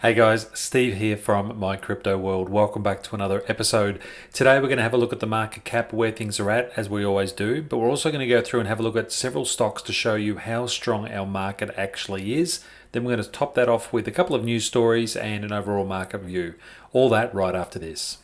Hey guys, Steve here from My Crypto World. Welcome back to another episode. Today we're going to have a look at the market cap, where things are at, as we always do, but we're also going to go through and have a look at several stocks to show you how strong our market actually is. Then we're going to top that off with a couple of news stories and an overall market view. All that right after this.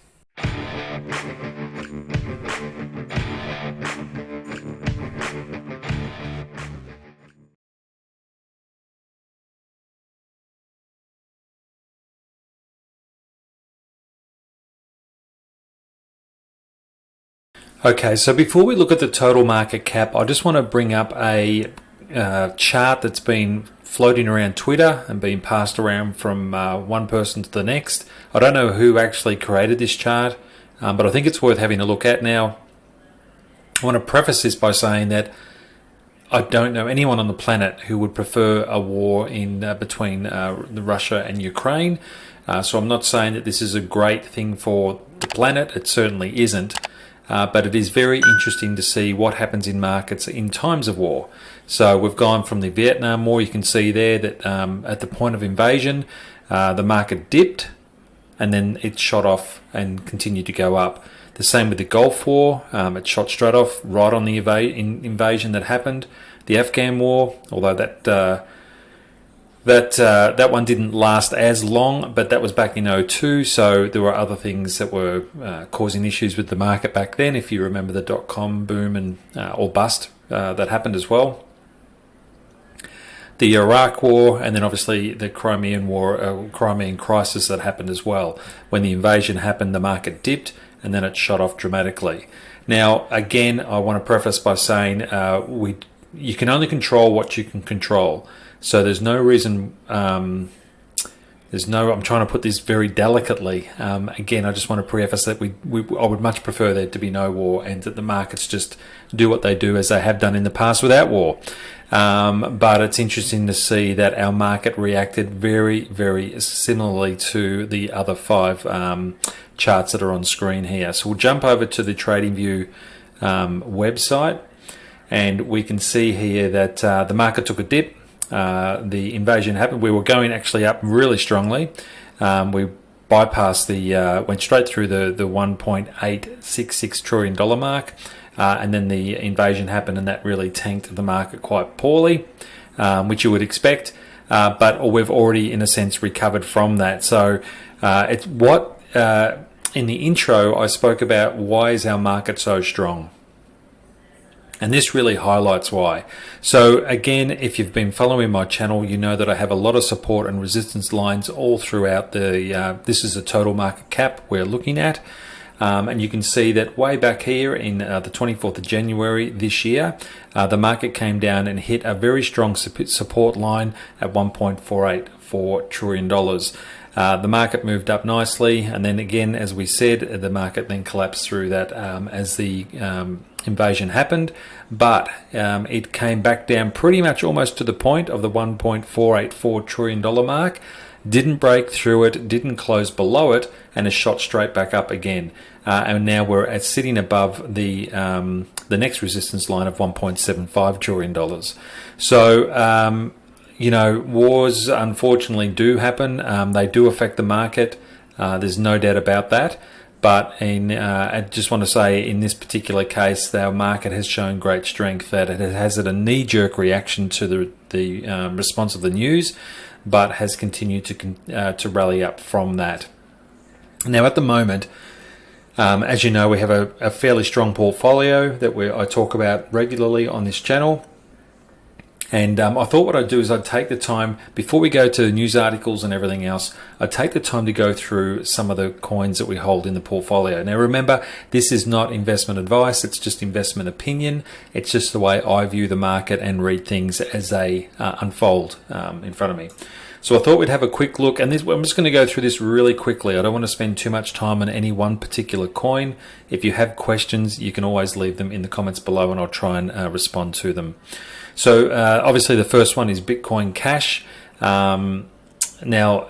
Okay, so before we look at the total market cap, I just want to bring up a chart that's been floating around Twitter and being passed around from one person to the next. I don't know who actually created this chart, but I think it's worth having a look at. Now, I want to preface this by saying that I don't know anyone on the planet who would prefer a war in between Russia and Ukraine. So I'm not saying that this is a great thing for the planet. It certainly isn't. But it is very interesting to see what happens in markets in times of war. So we've gone from the Vietnam War. You can see there that at the point of invasion, the market dipped and then it shot off and continued to go up. The same with the Gulf War. It shot straight off right on the invasion that happened. The Afghan War, although that one didn't last as long, but that was back in '02, so there were other things that were causing issues with the market back then, if you remember the dot-com boom and or bust that happened as well. The Iraq War, and then obviously the Crimean War, Crimean crisis that happened as well. When the invasion happened, the market dipped, and then it shot off dramatically. Now, again, I want to preface by saying you can only control what you can control. So there's no reason, I'm trying to put this very delicately. Again, I just want to preface that I would much prefer there to be no war and that the markets just do what they do as they have done in the past without war. But it's interesting to see that our market reacted very, very similarly to the other five charts that are on screen here. So we'll jump over to the TradingView website, and we can see here that the market took a dip. The invasion happened. We were going actually up really strongly. We bypassed went straight through the $1.866 trillion mark, and then the invasion happened, and that really tanked the market quite poorly, which you would expect. But we've already, in a sense, recovered from that. So it's what in the intro I spoke about. Why is our market so strong? And this really highlights why. So again, if you've been following my channel, you know that I have a lot of support and resistance lines all throughout this is the total market cap we're looking at. And you can see that way back here in the 24th of January this year, the market came down and hit a very strong support line at $1.484 trillion. The market moved up nicely, and then again, as we said, the market then collapsed through that as the invasion happened, but it came back down pretty much almost to the point of the $1.484 trillion mark, didn't break through it, didn't close below it, and has shot straight back up again. And now we're sitting above the next resistance line of $1.75 trillion. So wars unfortunately do happen. They do affect the market. There's no doubt about that. But I just want to say, in this particular case, our market has shown great strength. That it has a knee-jerk reaction to the response of the news, but has continued to rally up from that. Now, at the moment, as you know, we have a fairly strong portfolio that I talk about regularly on this channel. And I thought what I'd do is I'd take the time, before we go to news articles and everything else, I'd take the time to go through some of the coins that we hold in the portfolio. Now remember, this is not investment advice, it's just investment opinion. It's just the way I view the market and read things as they unfold in front of me. So I thought we'd have a quick look, and I'm just going to go through this really quickly. I don't want to spend too much time on any one particular coin. If you have questions, you can always leave them in the comments below, and I'll try and respond to them. So obviously the first one is Bitcoin Cash. Now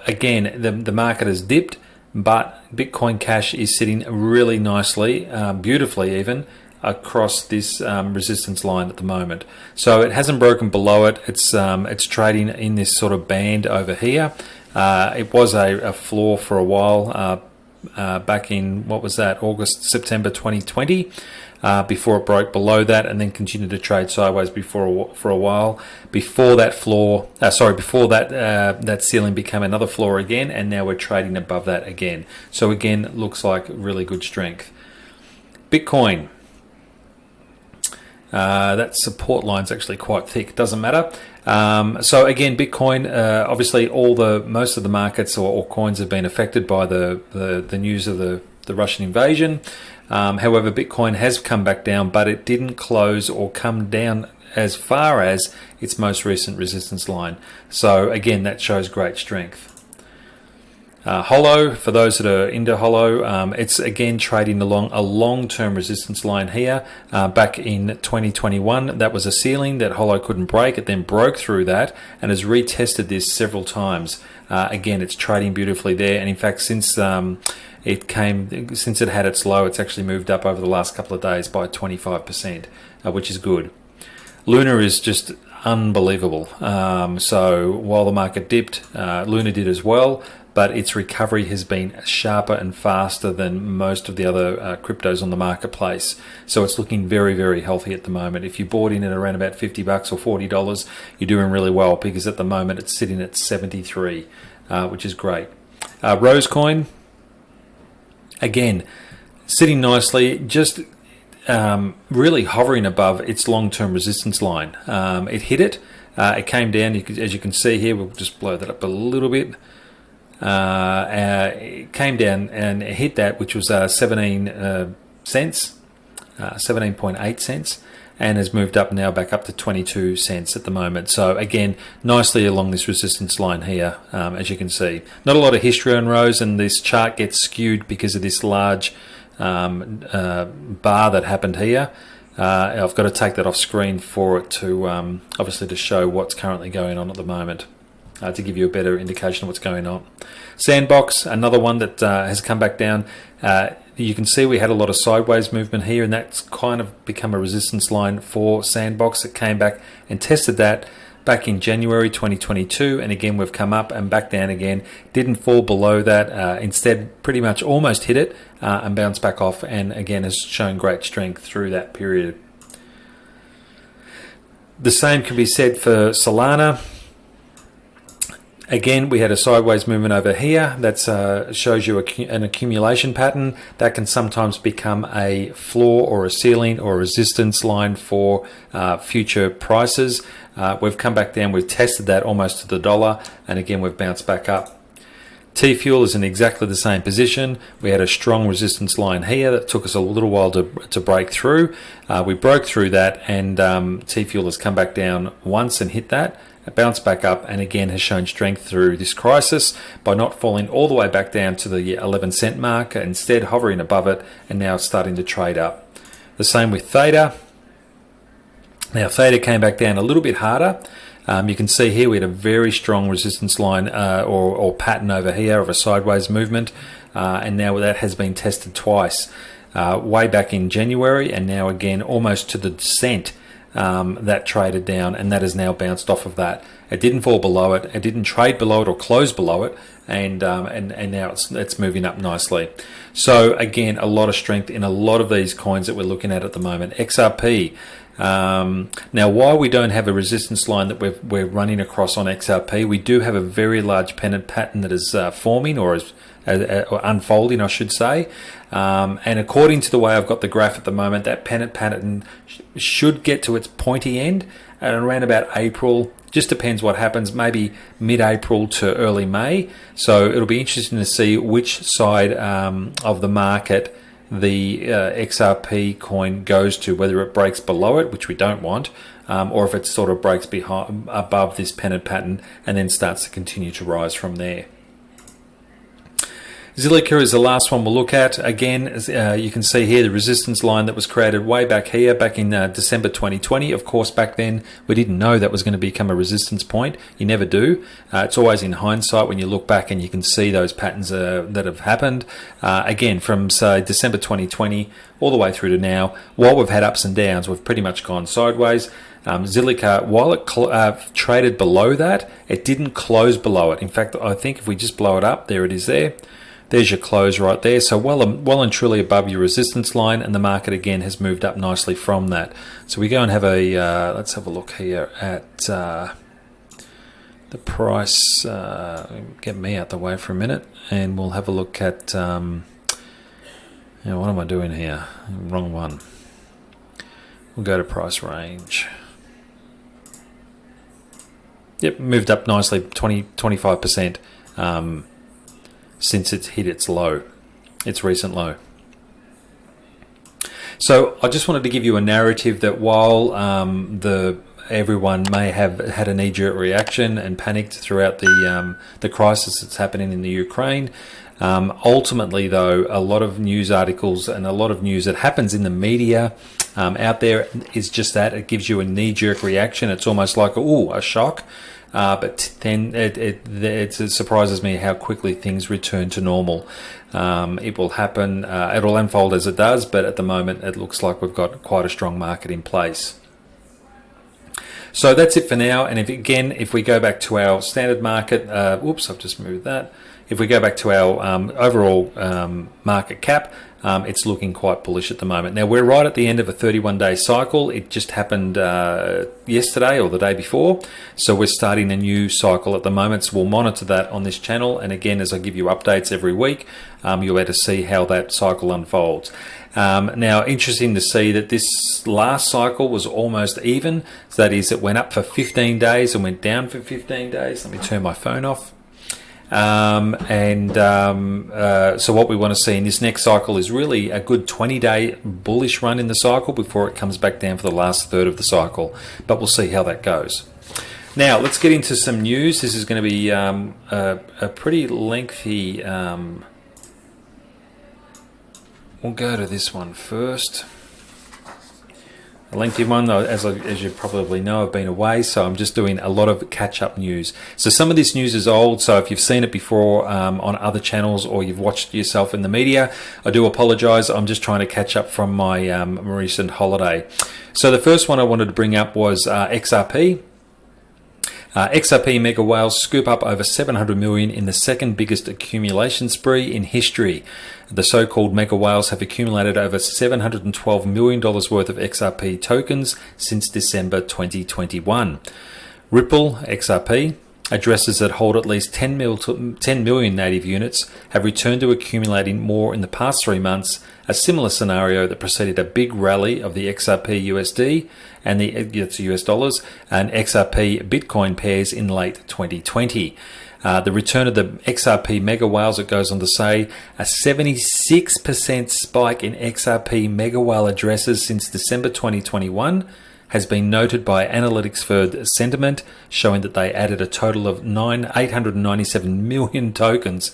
again, the market has dipped, but Bitcoin Cash is sitting really nicely, beautifully even, across this resistance line at the moment. So it hasn't broken below it. It's trading in this sort of band over here. It was a floor for a while back in, what was that, September 2020, before it broke below that and then continued to trade sideways for a while. Before that that ceiling became another floor again, and now we're trading above that again. So again, looks like really good strength. Bitcoin. That support line's actually quite thick. Doesn't matter. So again, Bitcoin, obviously most of the markets or coins have been affected by the news of the Russian invasion. However, Bitcoin has come back down, but it didn't close or come down as far as its most recent resistance line. So again, that shows great strength. Holo, for those that are into Holo, it's again trading along a long-term resistance line here. Back in 2021, that was a ceiling that Holo couldn't break. It then broke through that and has retested this several times. Again, it's trading beautifully there, and in fact, since it had its low, it's actually moved up over the last couple of days by 25%, which is good. Luna is just unbelievable. So while the market dipped, Luna did as well, but its recovery has been sharper and faster than most of the other cryptos on the marketplace. So it's looking very, very healthy at the moment. If you bought in at around about $50 or $40, you're doing really well, because at the moment it's sitting at 73, which is great. Rosecoin, again, sitting nicely, just really hovering above its long-term resistance line. It hit it. It came down, as you can see here. We'll just blow that up a little bit. It came down and it hit that, which was 17 cents, 17.8 cents, and has moved up now back up to 22 cents at the moment. So again, nicely along this resistance line here, as you can see. Not a lot of history on Rose, and this chart gets skewed because of this large bar that happened here. I've got to take that off screen for it to obviously to show what's currently going on at the moment, to give you a better indication of what's going on. Sandbox, another one that has come back down. You can see we had a lot of sideways movement here, and that's kind of become a resistance line for Sandbox. It came back and tested that back in January 2022, and again we've come up and back down again. Didn't fall below that, instead pretty much almost hit it and bounced back off, and again has shown great strength through that period. The same can be said for Solana. Again, we had a sideways movement over here. That shows you an accumulation pattern that can sometimes become a floor or a ceiling or a resistance line for future prices. We've come back down, we've tested that almost to the dollar, and again we've bounced back up. Tfuel is in exactly the same position. We had a strong resistance line here that took us a little while to break through. We broke through that, and Tfuel has come back down once and hit that. It bounced back up, and again has shown strength through this crisis by not falling all the way back down to the 11 cent mark, instead hovering above it and now starting to trade up. The same with Theta. Now Theta came back down a little bit harder. You can see here we had a very strong resistance line or pattern over here of a sideways movement, and now that has been tested twice, way back in January, and now again almost to the cent. That traded down, and that has now bounced off of that. It didn't fall below it, it didn't trade below it or close below it, and now it's moving up nicely. So again, a lot of strength in a lot of these coins that we're looking at the moment. XRP. Now, while we don't have a resistance line that we're running across on XRP, we do have a very large pennant pattern that is forming or is or unfolding, I should say. And according to the way I've got the graph at the moment, that pennant pattern should get to its pointy end at around about April. Just depends what happens, maybe mid-April to early May. So it'll be interesting to see which side of the market the XRP coin goes to, whether it breaks below it, which we don't want, or if it sort of breaks above this pennant pattern and then starts to continue to rise from there. Zilliqa is the last one we'll look at. Again, you can see here the resistance line that was created way back here, back in December 2020. Of course, back then we didn't know that was going to become a resistance point. You never do. It's always in hindsight when you look back and you can see those patterns that have happened. Again, from say December 2020 all the way through to now, while we've had ups and downs, we've pretty much gone sideways. Zilliqa, while it traded below that, it didn't close below it. In fact, I think if we just blow it up, there it is there. There's your close right there. So well and truly above your resistance line, and the market again has moved up nicely from that. So we go and have a, let's have a look here at the price. Get me out the way for a minute, and we'll have a look at, what am I doing here? Wrong one. We'll go to price range. Yep, moved up nicely, 25%. Since it's hit its low, its recent low. So I just wanted to give you a narrative that while everyone may have had a knee-jerk reaction and panicked throughout the crisis that's happening in the Ukraine, ultimately though, a lot of news articles and a lot of news that happens in the media out there is just that. It gives you a knee-jerk reaction. It's almost like a shock. But then it surprises me how quickly things return to normal. It will happen, it'll unfold as it does, but at the moment it looks like we've got quite a strong market in place. So that's it for now. And if we go back to our standard market, whoops, I've just moved that. If we go back to our overall market cap, it's looking quite bullish at the moment. Now, we're right at the end of a 31-day cycle. It just happened yesterday or the day before. So we're starting a new cycle at the moment. So we'll monitor that on this channel. And again, as I give you updates every week, you'll be able to see how that cycle unfolds. Now, interesting to see that this last cycle was almost even. So that is, it went up for 15 days and went down for 15 days. Let me turn my phone off. So what we want to see in this next cycle is really a good 20-day bullish run in the cycle before it comes back down for the last third of the cycle. But we'll see how that goes. Now, let's get into some news. This is going to be a pretty lengthy... we'll go to this one first. A lengthy one, though, as you probably know, I've been away, so I'm just doing a lot of catch-up news. So some of this news is old, so if you've seen it before on other channels or you've watched yourself in the media, I do apologise. I'm just trying to catch up from my recent holiday. So the first one I wanted to bring up was XRP. XRP mega whales scoop up over 700 million in the second biggest accumulation spree in history. The so-called mega whales have accumulated over $712 million worth of XRP tokens since December 2021. Ripple XRP, addresses that hold at least 10 million native units, have returned to accumulating more in the past 3 months, a similar scenario that preceded a big rally of the XRP USD and the US dollars and XRP Bitcoin pairs in late 2020. The return of the XRP mega whales, it goes on to say, a 76% spike in XRP mega whale addresses since December 2021 has been noted by analytics firm Sentiment, showing that they added a total of 897 million tokens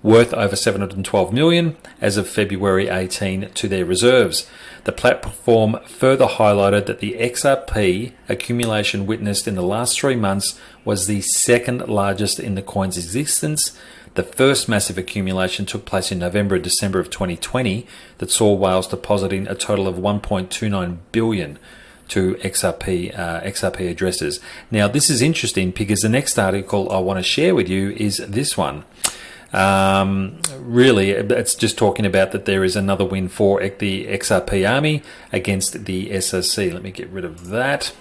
worth over 712 million as of February 18 to their reserves. The platform further highlighted that the XRP accumulation witnessed in the last 3 months was the second largest in the coin's existence. The first massive accumulation took place in November and December of 2020 that saw whales depositing a total of 1.29 billion to XRP addresses. Now, this is interesting because the next article I want to share with you is this one. Really, it's just talking about that there is another win for the XRP army against the SEC. Let me get rid of that.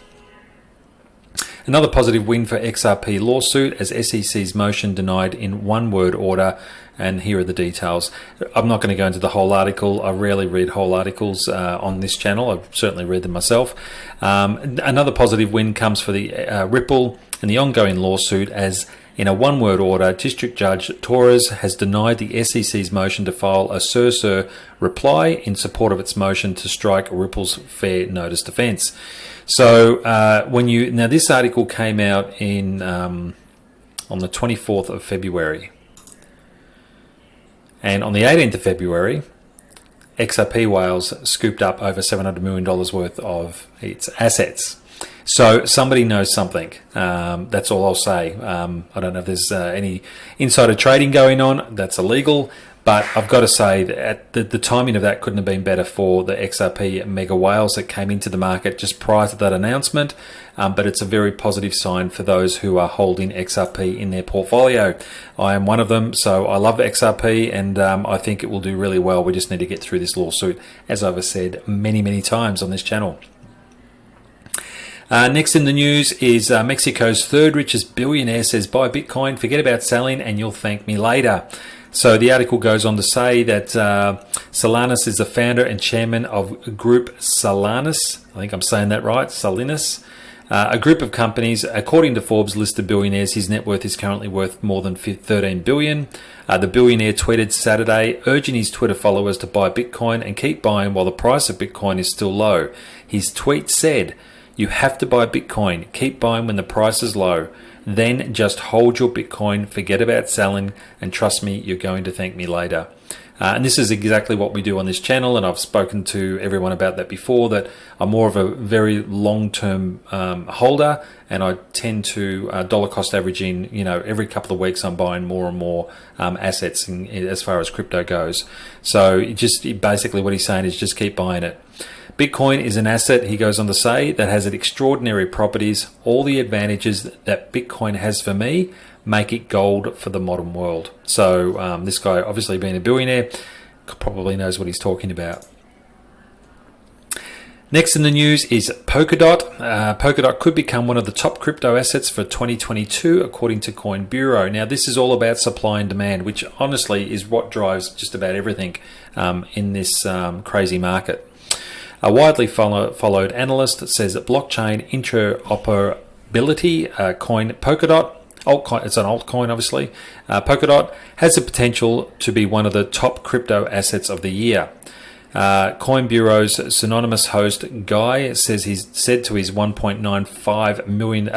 Another positive win for XRP lawsuit as SEC's motion denied in one-word order. And here are the details. I'm not going to go into the whole article. I rarely read whole articles on this channel. I've certainly read them myself. Another positive win comes for the Ripple and the ongoing lawsuit as in a one-word order, District Judge Torres has denied the SEC's motion to file a certiorari reply in support of its motion to strike Ripple's fair notice defense. So now this article came out in on the 24th of February. And on the 18th of February, XRP Whales scooped up over $700 million worth of its assets. So somebody knows something. That's all I'll say. I don't know if there's any insider trading going on. That's illegal. But I've got to say that the timing of that couldn't have been better for the XRP mega whales that came into the market just prior to that announcement. But it's a very positive sign for those who are holding XRP in their portfolio. I am one of them, so I love XRP, and I think it will do really well. We just need to get through this lawsuit, as I've said many, many times on this channel. Next in the news is Mexico's third richest billionaire says, buy Bitcoin, forget about selling, and you'll thank me later. So the article goes on to say that Salinas is the founder and chairman of Group Salinas. I think I'm saying that right, Salinas. A group of companies. According to Forbes listed billionaires, his net worth is currently worth more than $13 billion. The billionaire tweeted Saturday, urging his Twitter followers to buy Bitcoin and keep buying while the price of Bitcoin is still low. His tweet said, you have to buy Bitcoin, keep buying when the price is low. Then just hold your Bitcoin, forget about selling, and trust me, you're going to thank me later. And this is exactly what we do on this channel, and I've spoken to everyone about that before, that I'm more of a very long-term holder, and I tend to dollar cost averaging, every couple of weeks I'm buying more and more assets as far as crypto goes. So basically what he's saying is just keep buying it. Bitcoin is an asset, he goes on to say, that has extraordinary properties. All the advantages that Bitcoin has for me make it gold for the modern world. So this guy, obviously being a billionaire, probably knows what he's talking about. Next in the news is Polkadot. Polkadot could become one of the top crypto assets for 2022, according to Coin Bureau. Now, this is all about supply and demand, which honestly is what drives just about everything in this crazy market. A widely followed analyst says that blockchain interoperability coin Polkadot, altcoin, it's an altcoin obviously, Polkadot has the potential to be one of the top crypto assets of the year. Coin Bureau's synonymous host Guy says he's said to his 1.95 million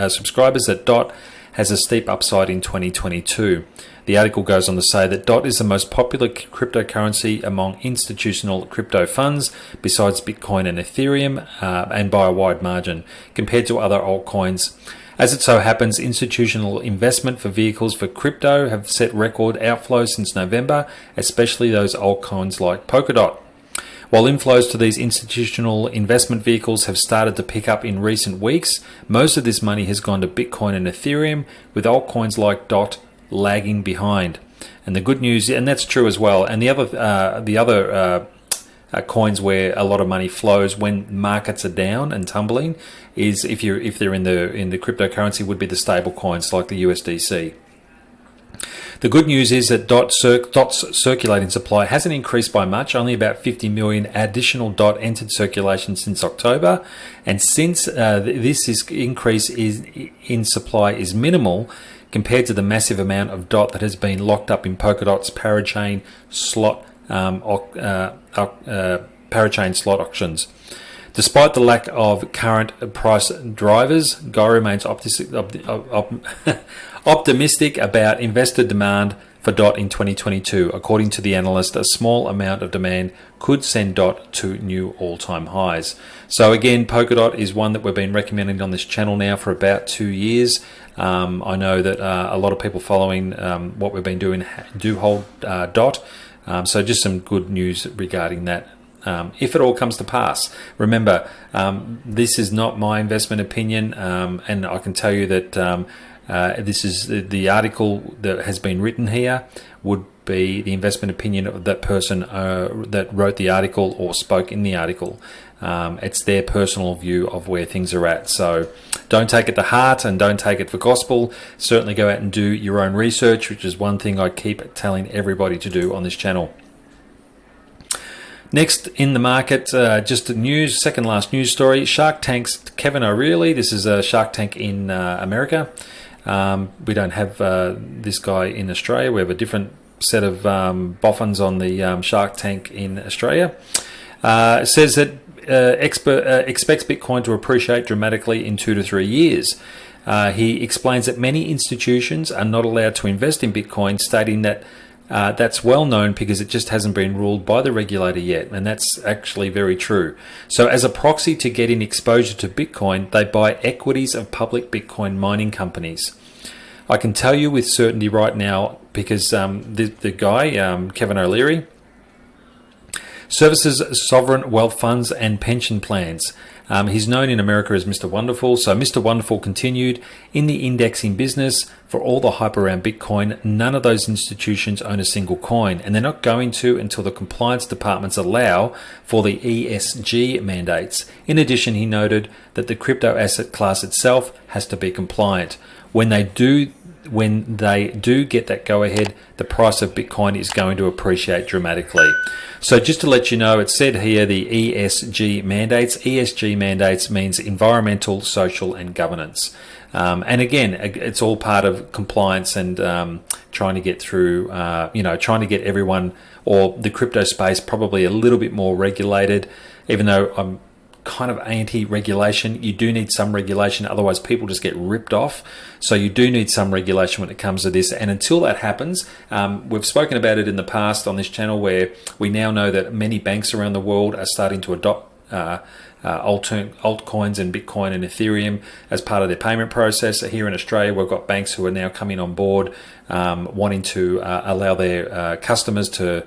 subscribers that DOT has a steep upside in 2022. The article goes on to say that DOT is the most popular cryptocurrency among institutional crypto funds, besides Bitcoin and Ethereum, and by a wide margin, compared to other altcoins. As it so happens, institutional investment for vehicles for crypto have set record outflows since November, especially those altcoins like Polkadot. While inflows to these institutional investment vehicles have started to pick up in recent weeks, most of this money has gone to Bitcoin and Ethereum, with altcoins like DOT lagging behind. And the good news, and that's true as well, and the other coins where a lot of money flows when markets are down and tumbling is if they're in the cryptocurrency, would be the stable coins like the USDC. The good news is that DOT's circulating supply hasn't increased by much. Only about 50 million additional DOT entered circulation since October, and since this increase in supply is minimal compared to the massive amount of DOT that has been locked up in Polkadot's parachain slot auctions. Despite the lack of current price drivers, Guy remains optimistic about investor demand for DOT in 2022. According to the analyst, a small amount of demand could send DOT to new all-time highs. So again, Polkadot is one that we've been recommending on this channel now for about 2 years. I know that a lot of people following what we've been doing do hold DOT. So just some good news regarding that. If it all comes to pass. Remember, this is not my investment opinion, and I can tell you that this is the article that has been written here would be the investment opinion of that person that wrote the article or spoke in the article. It's their personal view of where things are at. So don't take it to heart and don't take it for gospel. Certainly go out and do your own research, which is one thing I keep telling everybody to do on this channel. Next in the market, just a news, second last news story. Shark Tank's Kevin O'Reilly. This is a Shark Tank in America. We don't have this guy in Australia. We have a different set of boffins on the Shark Tank in Australia. It says that expects Bitcoin to appreciate dramatically in 2 to 3 years. He explains that many institutions are not allowed to invest in Bitcoin, stating that That's well known because it just hasn't been ruled by the regulator yet, and that's actually very true. So as a proxy to getting exposure to Bitcoin, they buy equities of public Bitcoin mining companies. I can tell you with certainty right now, because the guy, Kevin O'Leary, services sovereign wealth funds and pension plans. He's known in America as Mr. Wonderful. So Mr. Wonderful continued in the indexing business for all the hype around Bitcoin. None of those institutions own a single coin, and they're not going to until the compliance departments allow for the ESG mandates. In addition, he noted that the crypto asset class itself has to be compliant. When they do get that go-ahead, the price of Bitcoin is going to appreciate dramatically. So just to let you know, it said here the ESG mandates. ESG mandates means environmental, social, and governance. And again, it's all part of compliance and trying to get through, trying to get everyone or the crypto space probably a little bit more regulated, even though I'm kind of anti-regulation. You do need some regulation, otherwise people just get ripped off. So you do need some regulation when it comes to this, and until that happens, we've spoken about it in the past on this channel, where we now know that many banks around the world are starting to adopt altcoins and Bitcoin and Ethereum as part of their payment process. Here in Australia, we've got banks who are now coming on board, wanting to allow their customers to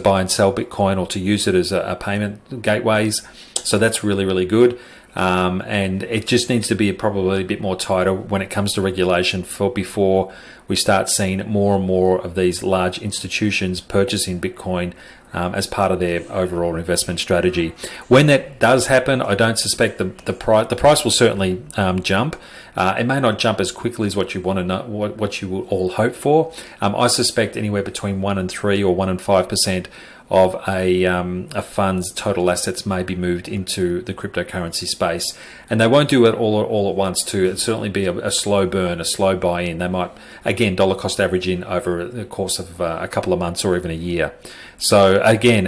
buy and sell Bitcoin or to use it as a payment gateways. So that's really, really good. And it just needs to be probably a bit more tighter when it comes to regulation before we start seeing more and more of these large institutions purchasing Bitcoin as part of their overall investment strategy. When that does happen, I don't suspect the price will certainly jump. It may not jump as quickly as what you want to know, what you will all hope for. I suspect anywhere between 1 and 3 or 1 and 5% of a fund's total assets may be moved into the cryptocurrency space, and they won't do it all at once too. It'll certainly be a slow burn, a slow buy-in. They might, again, dollar cost averaging over the course of a couple of months or even a year. So again,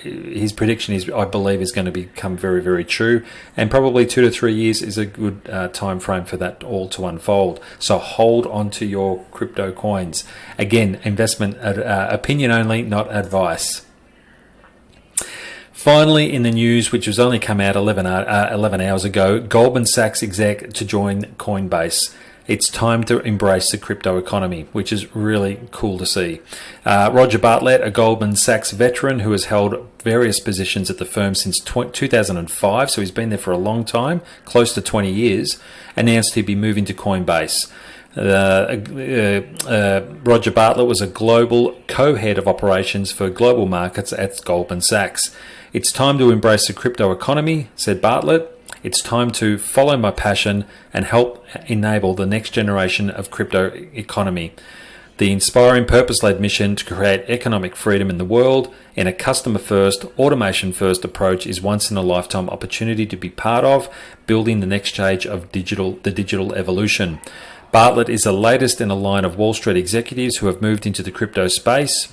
his prediction is, I believe, is going to become very, very true, and probably 2 to 3 years is a good time frame for that all to unfold. So hold on to your crypto coins. Again, investment opinion only, not advice. Finally, in the news, which was only come out 11 hours ago, Goldman Sachs exec to join Coinbase. It's time to embrace the crypto economy, which is really cool to see. Roger Bartlett, a Goldman Sachs veteran who has held various positions at the firm since 2005, so he's been there for a long time, close to 20 years, announced he'd be moving to Coinbase. Roger Bartlett was a global co-head of operations for global markets at Goldman Sachs. It's time to embrace the crypto economy, said Bartlett. It's time to follow my passion and help enable the next generation of crypto economy. The inspiring purpose-led mission to create economic freedom in the world in a customer-first, automation-first approach is once-in-a-lifetime opportunity to be part of, building the next stage of the digital evolution. Bartlett is the latest in a line of Wall Street executives who have moved into the crypto space.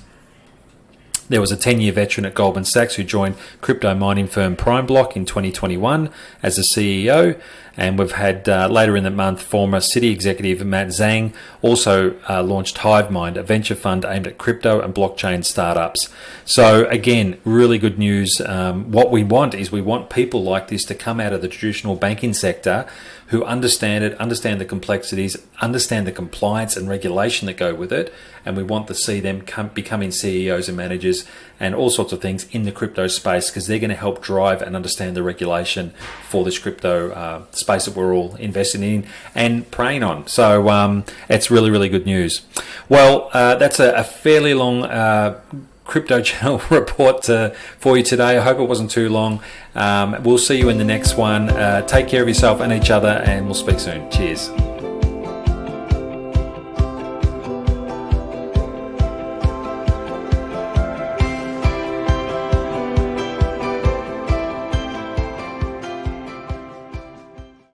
There was a 10-year veteran at Goldman Sachs who joined crypto mining firm PrimeBlock in 2021 as the CEO. And we've had later in the month, former Citi executive Matt Zhang also launched HiveMind, a venture fund aimed at crypto and blockchain startups. So again, really good news. What we want is we want people like this to come out of the traditional banking sector who understand it, understand the complexities, understand the compliance and regulation that go with it. And we want to see them becoming CEOs and managers and all sorts of things in the crypto space, because they're going to help drive and understand the regulation for this crypto space that we're all investing in and preying on. So it's really, really good news. Well, that's a fairly long crypto channel report for you today. I hope it wasn't too long. We'll see you in the next one. Take care of yourself and each other, and we'll speak soon. Cheers.